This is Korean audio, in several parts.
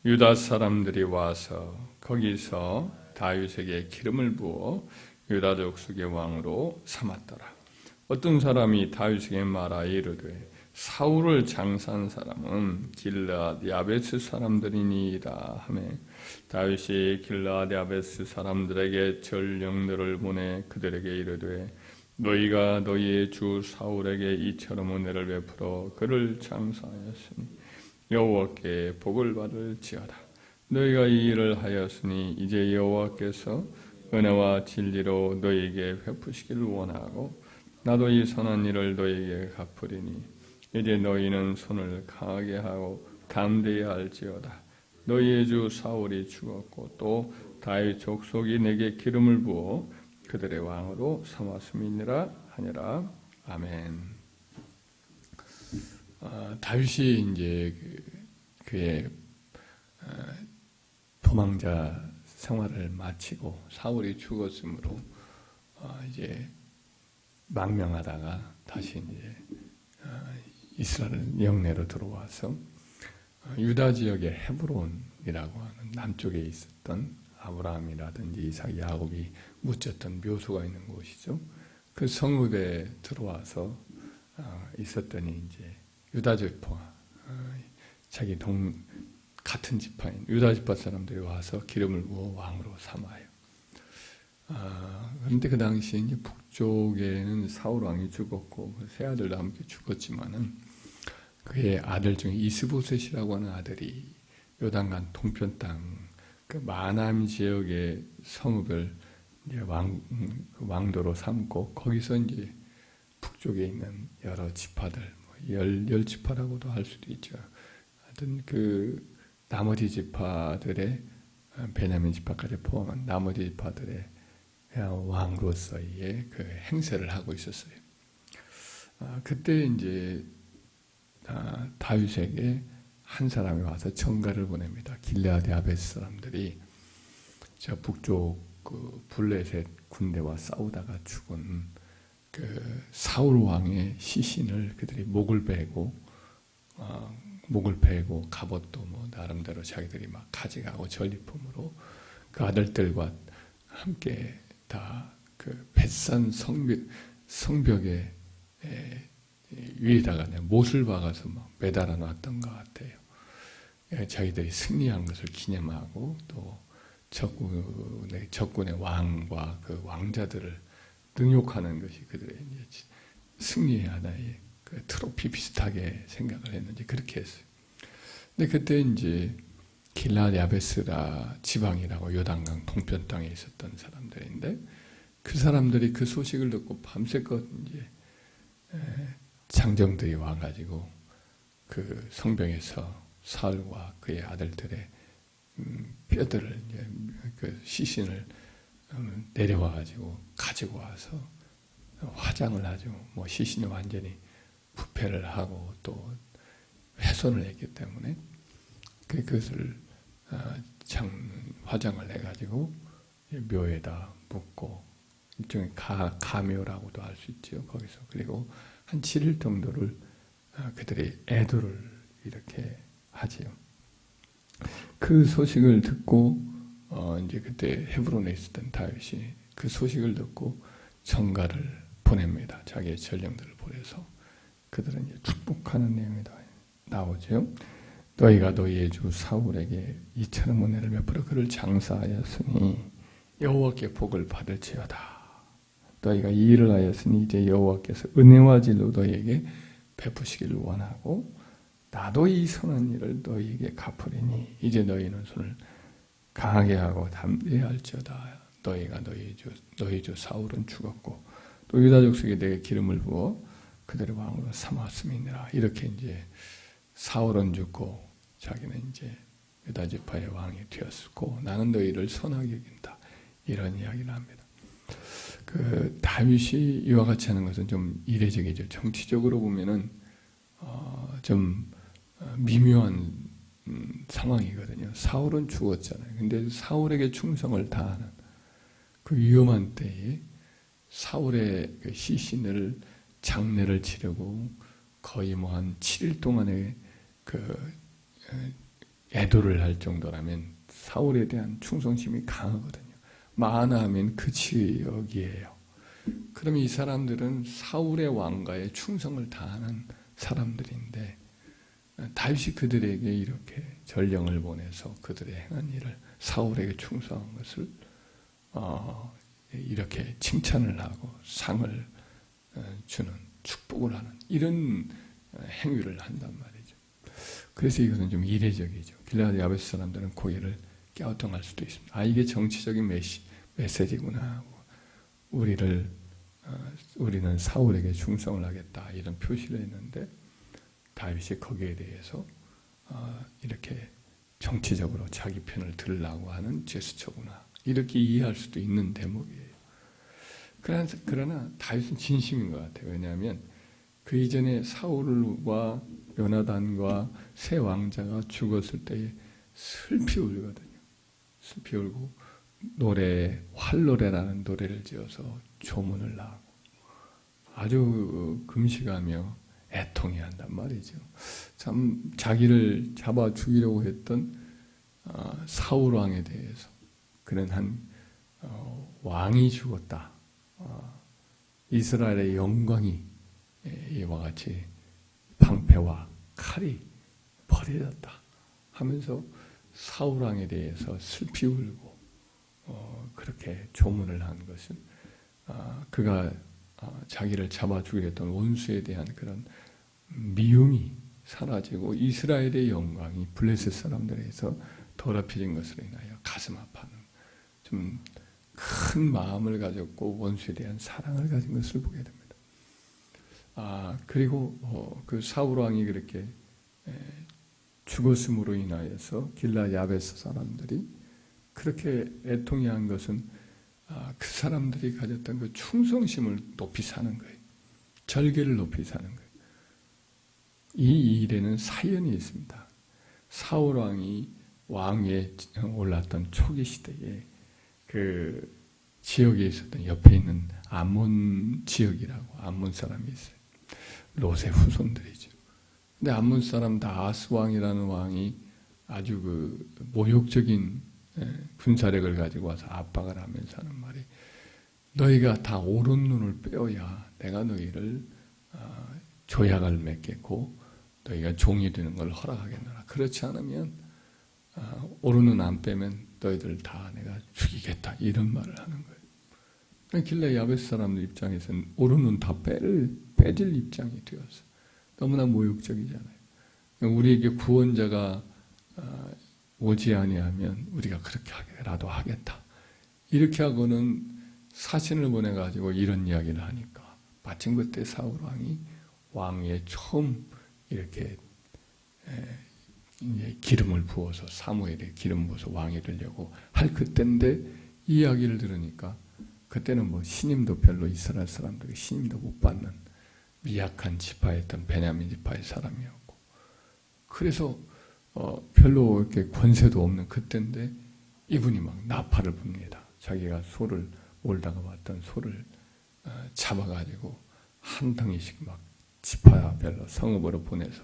유다 사람들이 와서 거기서 다윗에게 기름을 부어 유다 족속의 왕으로 삼았더라. 어떤 사람이 다윗에게 말하여 이르되 사울을 장사한 사람은 길르앗 야베스 사람들이니이다 하며 다윗이 길르앗 야베스 사람들에게 전령들을 보내 그들에게 이르되 너희가 너희의 주 사울에게 이처럼 은혜를 베풀어 그를 장사하였으니 여호와께 복을 받을지어다. 너희가 이 일을 하였으니 이제 여호와께서 은혜와 진리로 너희에게 베푸시기를 원하고 나도 이 선한 일을 너희에게 갚으리니 이제 너희는 손을 강하게 하고 담대해야 할지어다. 너희의 주 사울이 죽었고 또 다윗 족속이 내게 기름을 부어 그들의 왕으로 삼았음이니라 하니라. 아멘. 다윗이 이제 그의 도망자 생활을 마치고 사울이 죽었으므로 이제 망명하다가 다시 이제 이스라엘 영내로 들어와서 유다 지역의 헤브론이라고 하는 남쪽에 있었던 아브라함이라든지 이삭, 야곱이 묻혔던 묘소가 있는 곳이죠. 그 성읍에 들어와서 있었더니 이제 유다 지파, 자기 같은 지파인 유다 지파 사람들이 와서 기름을 부어 왕으로 삼아요. 그런데 그 당시에 이제 북쪽에는 사울 왕이 죽었고 세 아들도 함께 죽었지만은 그의 아들 중에 이스보셋이라고 하는 아들이 요단강 동편 땅 그 마남 지역의 성읍을 이제 왕도로 삼고 거기서 이제 북쪽에 있는 여러 지파들, 열 지파라고도 할 수도 있죠. 하여튼 그 나머지 지파들의 베냐민 지파까지 포함한 나머지 지파들의 왕으로서의 그 행세를 하고 있었어요. 그때 이제 다윗에게 한 사람이 와서 전가를 보냅니다. 길르앗 야베스 사람들이 저 북쪽 그 블레셋 군대와 싸우다가 죽은 그 사울 왕의 시신을 그들이 목을 베고 갑옷도 뭐 나름대로 자기들이 막 가져가고 전리품으로 그 아들들과 함께 다 그 벳산 성벽에 위에다가 못을 박아서 막 매달아 놨던 것 같아요. 자기들이 승리한 것을 기념하고 또 적군의 왕과 그 왕자들을 능욕하는 것이 그들의 이제 승리의 하나의 그 트로피 비슷하게 생각을 했는지 그렇게 했어요. 근데 그때 이제 길르앗 야베스라 지방이라고 요단강 동편 땅에 있었던 사람들인데 그 사람들이 그 소식을 듣고 밤새껏 이제 장정들이 와가지고 그 성벽에서 사울과 그의 아들들의 뼈들을 이제 그 시신을 내려와가지고 가지고 와서 화장을 하죠. 뭐 시신이 완전히 부패를 하고 또 훼손을 했기 때문에 그것을 화장을 해가지고 묘에다 묻고 일종의 가묘라고도 할 수 있죠. 거기서 그리고 한 7일 정도를 그들이 애도를 이렇게 하지요. 그 소식을 듣고 이제 그때 헤브론에 있었던 다윗이 그 소식을 듣고 전가를 보냅니다. 자기의 전령들을 보내서 그들은 이제 축복하는 내용이 나오죠. 너희가 너희의 주 사울에게 이처럼 은혜를 베풀어 그를 장사하였으니 여호와께 복을 받을지어다. 너희가 이 일을 하였으니 이제 여호와께서 은혜와 진리로 너희에게 베푸시기를 원하고 나도 이 선한 일을 너희에게 갚으리니 이제 너희는 손을 강하게 하고 담대해야 할지어다. 너희가 너희 주 사울은 죽었고 또 유다 족속에 내게 기름을 부어 그들의 왕으로 삼았음이니라. 이렇게 이제 사울은 죽고 자기는 이제 유다 지파의 왕이 되었고 나는 너희를 선하게 여긴다. 이런 이야기를 합니다. 그 다윗이 이와 같이 하는 것은 좀 이례적이죠. 정치적으로 보면은 좀 미묘한 상황이거든요. 사울은 죽었잖아요. 근데 사울에게 충성을 다하는 그 위험한 때에 사울의 그 시신을 장례를 치르고 거의 뭐 한 7일 동안의 그 애도를 할 정도라면 사울에 대한 충성심이 강하거든요. 마하나하면 그 지역이에요. 그러면 이 사람들은 사울의 왕가에 충성을 다하는 사람들인데 다윗이 그들에게 이렇게 전령을 보내서 그들의 행한 일을 사울에게 충성한 것을 이렇게 칭찬을 하고 상을 주는 축복을 하는 이런 행위를 한단 말이죠. 그래서 이것은 좀 이례적이죠. 길르앗 야베스 사람들은 고개를 갸우뚱할 수도 있습니다. 이게 정치적인 메시지구나. 우리는 사울에게 충성을 하겠다 이런 표시를 했는데 다윗이 거기에 대해서 이렇게 정치적으로 자기 편을 들으려고 하는 제스처구나 이렇게 이해할 수도 있는 대목이에요. 그러나 다윗은 진심인 것 같아요. 왜냐하면 그 이전에 사울과 요나단과 세 왕자가 죽었을 때에 슬피 울거든요. 슬피 울고 활노래라는 노래를 지어서 조문을 하고 아주 금식하며 애통해 한단 말이죠. 참 자기를 잡아 죽이려고 했던 사울 왕에 대해서 그런 한 왕이 죽었다. 이스라엘의 영광이 이와 같이 방패와 칼이 버려졌다 하면서 사울 왕에 대해서 슬피 울고 그렇게 조문을 한 것은 그가 자기를 잡아 죽이려던 원수에 대한 그런 미움이 사라지고 이스라엘의 영광이 블레셋 사람들에게서 더럽혀진 것으로 인하여 가슴 아파하는 좀 큰 마음을 가졌고 원수에 대한 사랑을 가진 것을 보게 됩니다. 그리고 그 사울 왕이 그렇게 죽었음으로 인하여서 길르앗 야베스 사람들이 그렇게 애통해한 것은 그 사람들이 가졌던 그 충성심을 높이 사는 거예요. 절개를 높이 사는 거예요. 이 일에는 사연이 있습니다. 사울 왕이 왕위에 올랐던 초기 시대에 그 지역에 있었던 옆에 있는 암몬 지역이라고 암몬 사람이 있어요. 롯의 후손들이죠. 근데 암몬 사람 다아스 왕이라는 왕이 아주 그 모욕적인 군사력을 가지고 와서 압박을 하면서 하는 말이 너희가 다 옳은 눈을 빼어야 내가 너희를 조약을 맺겠고 너희가 종이 되는 걸 허락하겠노라. 그렇지 않으면 옳은 눈 안 빼면 너희들 다 내가 죽이겠다. 이런 말을 하는 거예요. 길르앗 야베스 사람들 입장에서는 옳은 눈 다 빼질 입장이 되었어. 너무나 모욕적이잖아요. 우리에게 구원자가 오지 아니하면 우리가 그렇게라도 하겠다. 이렇게 하고는 사신을 보내가지고 이런 이야기를 하니까 마침 그때 사울 왕이 왕위에 처음 이렇게 기름을 부어서 사무엘에 기름 부어서 왕이 되려고 할 그때인데 이 이야기를 들으니까 그때는 뭐 신임도 별로 이스라엘 사람들이 신임도 못 받는 미약한 지파였던 베냐민 지파의 사람이었고 그래서 별로 이렇게 권세도 없는 그때인데 이분이 막 나팔을 붑니다. 자기가 소를 몰다가 왔던 소를 잡아가지고 한 덩이씩 막 지파별로 성읍으로 보내서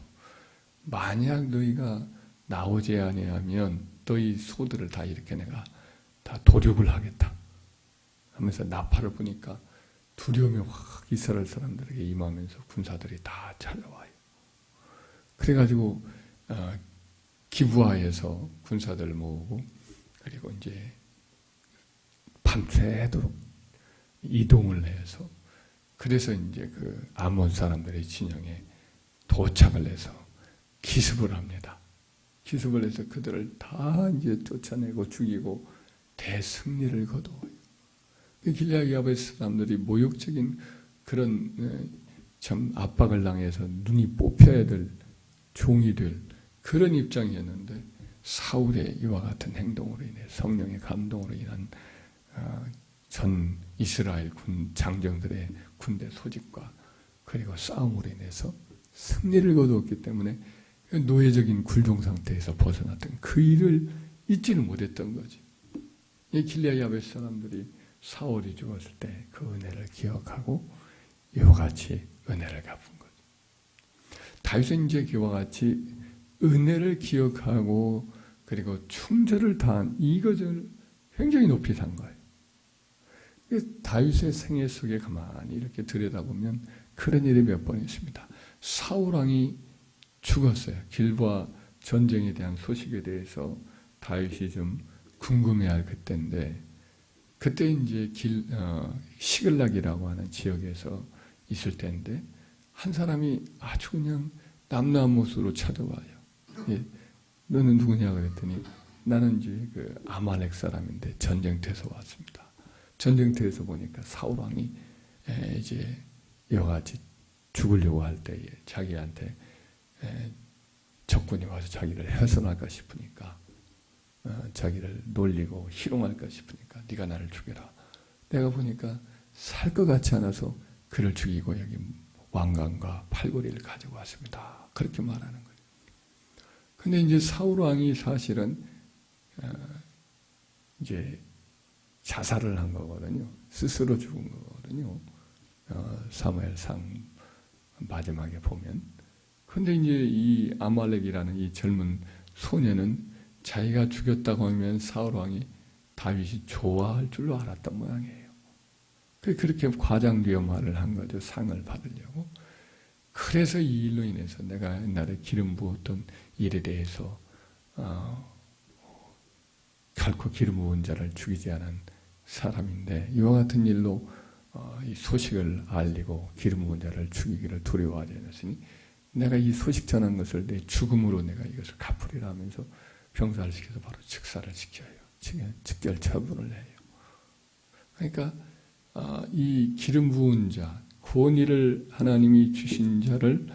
만약 너희가 나오지 아니하면 너희 소들을 다 이렇게 내가 다 도륙을 하겠다 하면서 나팔을 부니까 두려움이 확 이스라엘 사람들에게 임하면서 군사들이 다 찾아와요. 그래가지고 기브아에서 군사들을 모으고 그리고 이제 밤새도록 이동을 해서 그래서 이제 그 아몬 사람들의 진영에 도착을 해서 기습을 합니다. 기습을 해서 그들을 다 이제 쫓아내고 죽이고 대승리를 거둬요. 길르앗 야베스 사람들이 모욕적인 그런 참 압박을 당해서 눈이 뽑혀야 될 종이 될 그런 입장이었는데 사울의 이와 같은 행동으로 인해 성령의 감동으로 인한 전 이스라엘 군 장정들의 군대 소집과 그리고 싸움으로 인해서 승리를 거두었기 때문에 노예적인 굴종 상태에서 벗어났던 그 일을 잊지는 못했던 거지. 이 길르앗 야베스 사람들이 사울이 죽었을 때 그 은혜를 기억하고 이와 같이 은혜를 갚은 거죠. 다윗은 이제 그와 같이 은혜를 기억하고 그리고 충절을 다한 이것을 굉장히 높이 산 거예요. 다윗의 생애 속에 가만히 이렇게 들여다보면 그런 일이 몇 번 있습니다. 사울 왕이 죽었어요. 길보아 전쟁에 대한 소식에 대해서 다윗이 좀 궁금해할 그때인데, 그때 이제 시글락이라고 하는 지역에서 있을 때인데, 한 사람이 아주 그냥 남남못으로 찾아와요. 예, 너는 누구냐 그랬더니 나는 이제 그 아말렉 사람인데 전쟁터에서 왔습니다. 전쟁터에서 보니까 사울 왕이 이제 여같이 죽으려고 할 때에 자기한테 적군이 와서 자기를 훼손할까 싶으니까 자기를 놀리고 희롱할까 싶으니까 네가 나를 죽여라. 내가 보니까 살 것 같지 않아서 그를 죽이고 여기 왕관과 팔걸이를 가지고 왔습니다. 그렇게 말하는 거예요. 근데 이제 사울 왕이 사실은 이제 자살을 한 거거든요. 스스로 죽은 거거든요. 사무엘상 마지막에 보면. 근데 이제 이 아말렉이라는 이 젊은 소녀는 자기가 죽였다고 하면 사울 왕이 다윗이 좋아할 줄로 알았던 모양이에요. 그렇게 과장되어 말을 한 거죠. 상을 받으려고. 그래서 이 일로 인해서 내가 옛날에 기름 부었던 일에 대해서 결코 기름 부은 자를 죽이지 않은 사람인데 이와 같은 일로 이 소식을 알리고 기름 부은 자를 죽이기를 두려워하지 않았으니 내가 이 소식 전한 것을 내 죽음으로 내가 이것을 갚으리라 하면서 병사를 시켜서 바로 즉사를 시켜요. 즉결 처분을 해요. 그러니까 이 기름 부은 자, 권위를 하나님이 주신 자를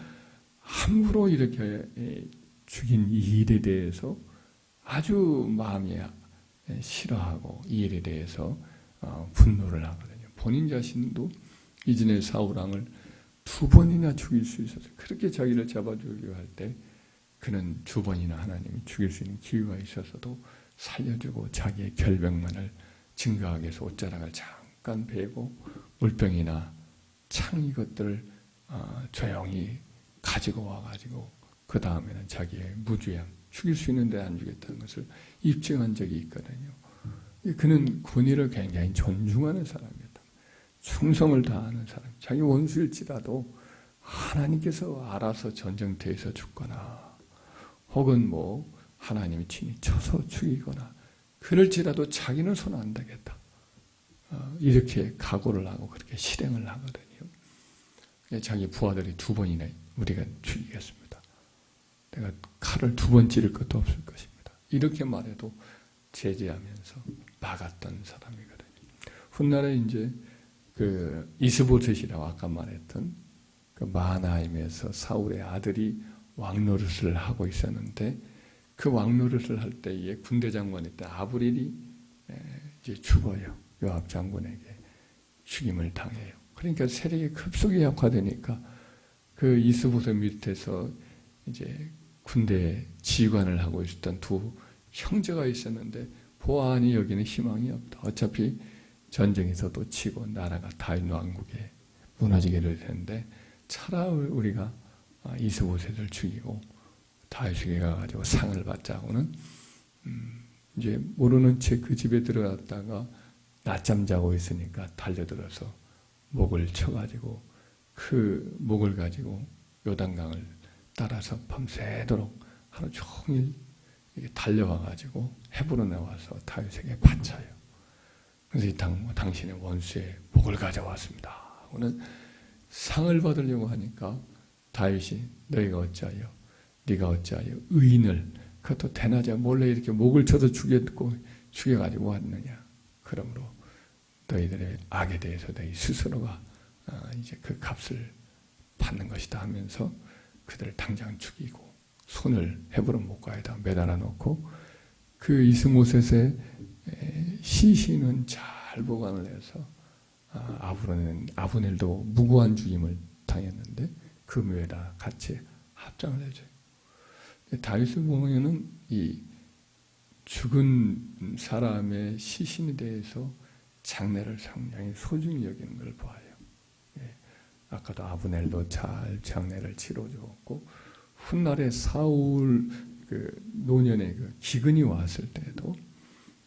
함부로 이렇게 죽인 이 일에 대해서 아주 마음이 싫어하고 이 일에 대해서 분노를 하거든요. 본인 자신도 이전에 사울 왕을 2번이나 죽일 수 있어서 그렇게 자기를 잡아주려고 할 때 그는 2번이나 하나님이 죽일 수 있는 기회가 있어서도 살려주고 자기의 결백만을 증거하기 위해서 옷자락을 잠깐 베고 물병이나 창 이것들을 조용히 가지고 와가지고 그 다음에는 자기의 무죄함, 죽일 수 있는데 안 죽였다는 것을 입증한 적이 있거든요. 그는 권위를 굉장히 존중하는 사람이었다. 충성을 다하는 사람, 자기 원수일지라도 하나님께서 알아서 전쟁터에서 죽거나 혹은 뭐 하나님이 친히 쳐서 죽이거나 그럴지라도 자기는 손 안 대겠다. 이렇게 각오를 하고 그렇게 실행을 하거든요. 자기 부하들이 2번이나 우리가 죽이겠습니다. 내가 칼을 2번 찌를 것도 없을 것입니다. 이렇게 말해도 제재하면서 막았던 사람이거든요. 훗날에 이제 그 이스보셋이라고 아까 말했던 그 마하나임에서 사울의 아들이 왕노릇을 하고 있었는데 그 왕노릇을 할 때에 군대 장관이었던 아브릴이 이제 죽어요. 요압 장군에게 죽임을 당해요. 그러니까 세력이 급속히 약화되니까 그 이스보셋 밑에서 이제 군대 지휘관을 하고 있었던 2 형제가 있었는데 보아하니 여기는 희망이 없다. 어차피 전쟁에서도 치고 나라가 다윗 왕국에 무너지게 될 텐데 차라리 우리가 이스보셋을 죽이고 다윗에게 가가지고 상을 받자고는 이제 모르는 채 그 집에 들어갔다가 낮잠 자고 있으니까 달려들어서 목을 쳐가지고 그 목을 가지고 요단강을 따라서 밤새도록 하루 종일 달려와가지고 헤브로 나와서 다윗에게 바쳐요. 그래서 당신의 원수의 목을 가져왔습니다. 오늘 상을 받으려고 하니까 다윗이 너희가 어찌하여 네가 어찌하여 의인을 그것도 대낮에 몰래 이렇게 목을 쳐서 죽여가지고 왔느냐. 그러므로 너희들의 악에 대해서 너희 스스로가 이제 그 값을 받는 것이다 하면서 그들을 당장 죽이고 손을 헤브론 목가에다 매달아 놓고 그 이스보셋의 시신은 잘 보관을 해서 아브넬도 무고한 죽임을 당했는데 그 묘에다 같이 합장을 해줘요. 다윗을 보면은 이 죽은 사람의 시신에 대해서 장례를 상당히 소중히 여기는 걸 봐요. 아까도 아브넬도 잘 장례를 치러주었고 훗날에 사울 그 노년의 그 기근이 왔을 때도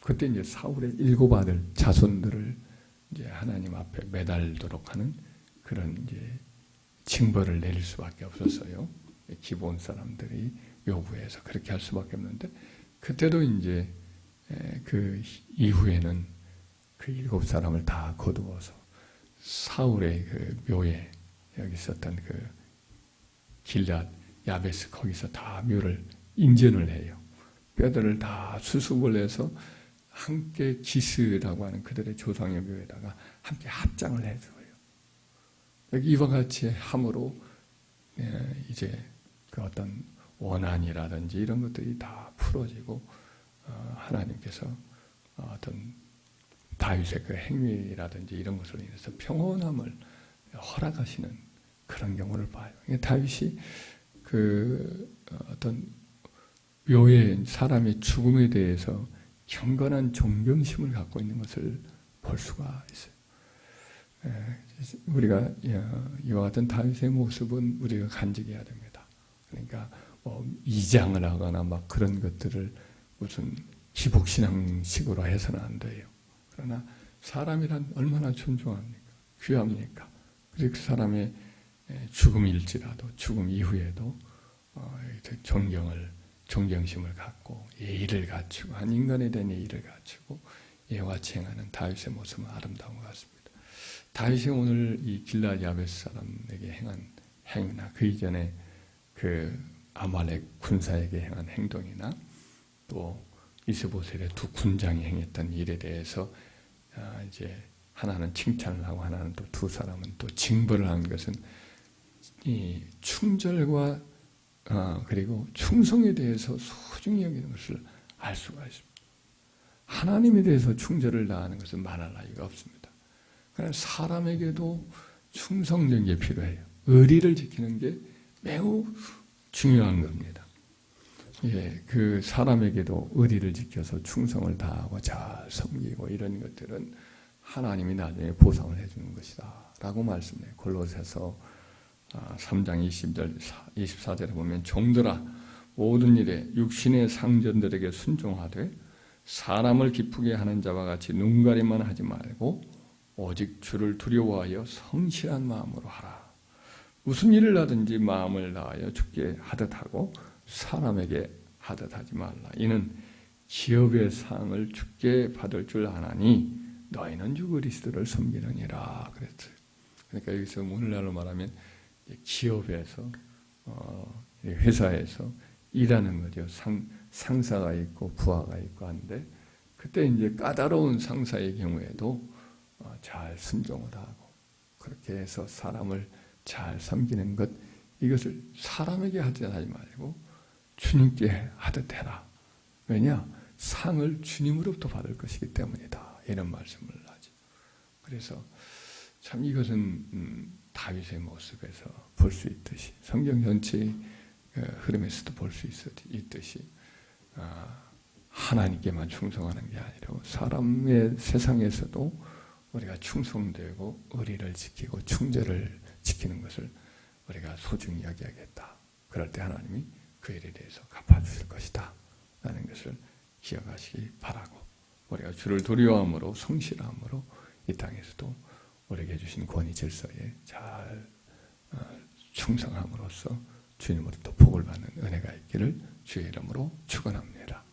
그때 이제 사울의 7 아들 자손들을 이제 하나님 앞에 매달도록 하는 그런 이제 징벌을 내릴 수밖에 없었어요. 기본 사람들이 요구해서 그렇게 할 수밖에 없는데 그때도 이제 그 이후에는 그 7 사람을 다 거두어서 사울의 그 묘에 여기 있었던 그 길앗 야베스 거기서 다 묘를 인전을 해요. 뼈들을 다 수습을 해서 함께 기스라고 하는 그들의 조상의 묘에다가 함께 합장을 해줘요. 여기 이와 같이 함으로 이제 그 어떤 원한이라든지 이런 것들이 다 풀어지고 하나님께서 어떤 다윗의 그 행위라든지 이런 것으로 인해서 평온함을 허락하시는 그런 경우를 봐요. 다윗이 그 어떤 묘의 사람의 죽음에 대해서 경건한 존경심을 갖고 있는 것을 볼 수가 있어요. 우리가 이와 같은 다윗의 모습은 우리가 간직해야 됩니다. 그러니까 이장을 하거나 막 그런 것들을 무슨 기복신앙식으로 해서는 안 돼요. 그러나 사람이란 얼마나 존중합니까? 귀합니까? 그리고 그 사람의 죽음일지라도 죽음 이후에도 존경심을 갖고 예의를 갖추고 한 인간에 대한 예의를 갖추고 예와 행하는 다윗의 모습은 아름다운 것 같습니다. 다윗이 오늘 이 길앗 야베스 사람에게 행한 행위나 그 이전에 그 아말렉 군사에게 행한 행동이나 또 이스보셋의 2 군장이 행했던 일에 대해서 이제 하나는 칭찬을 하고 하나는 또 2 사람은 또 징벌을 한 것은 이 충절과 그리고 충성에 대해서 소중히 여기는 것을 알 수가 있습니다. 하나님에 대해서 충절을 다하는 것은 말할 나위가 없습니다. 그러나 사람에게도 충성된 게 필요해요. 의리를 지키는 게 매우 중요한 겁니다. 그 사람에게도 의리를 지켜서 충성을 다하고 잘 섬기고 이런 것들은 하나님이 나중에 보상을 해주는 것이다 라고 말씀해요. 골로새서 3장 20절 24절에 보면 종들아 모든 일에 육신의 상전들에게 순종하되 사람을 기쁘게 하는 자와 같이 눈가림만 하지 말고 오직 주를 두려워하여 성실한 마음으로 하라. 무슨 일을 하든지 마음을 다하여 주께 하듯 하고 사람에게 하듯 하지 말라. 이는 기업의 상을 주께 받을 줄 아나니 너희는 주 그리스도를 섬기느니라 그랬어요. 그러니까 여기서 오늘날로 말하면 기업에서 회사에서 일하는 거죠. 상사가 있고 부하가 있고 한데 그때 이제 까다로운 상사의 경우에도 잘 순종을 하고 그렇게 해서 사람을 잘 섬기는 것 이것을 사람에게 하지 말고 주님께 하듯 해라. 왜냐? 상을 주님으로부터 받을 것이기 때문이다. 이런 말씀을 하죠. 그래서 참 이것은 다윗의 모습에서 볼 수 있듯이 성경 전체의 흐름에서도 볼 수 있듯이 하나님께만 충성하는 게 아니라 사람의 세상에서도 우리가 충성되고 의리를 지키고 충절을 지키는 것을 우리가 소중히 여겨야겠다. 그럴 때 하나님이 그 일에 대해서 갚아주실 것이다 라는 것을 기억하시기 바라고 우리가 주를 두려워함으로 성실함으로 이 땅에서도 우리에게 주신 권위 질서에 잘 충성함으로써 주님으로부터 복을 받는 은혜가 있기를 주의 이름으로 축원합니다.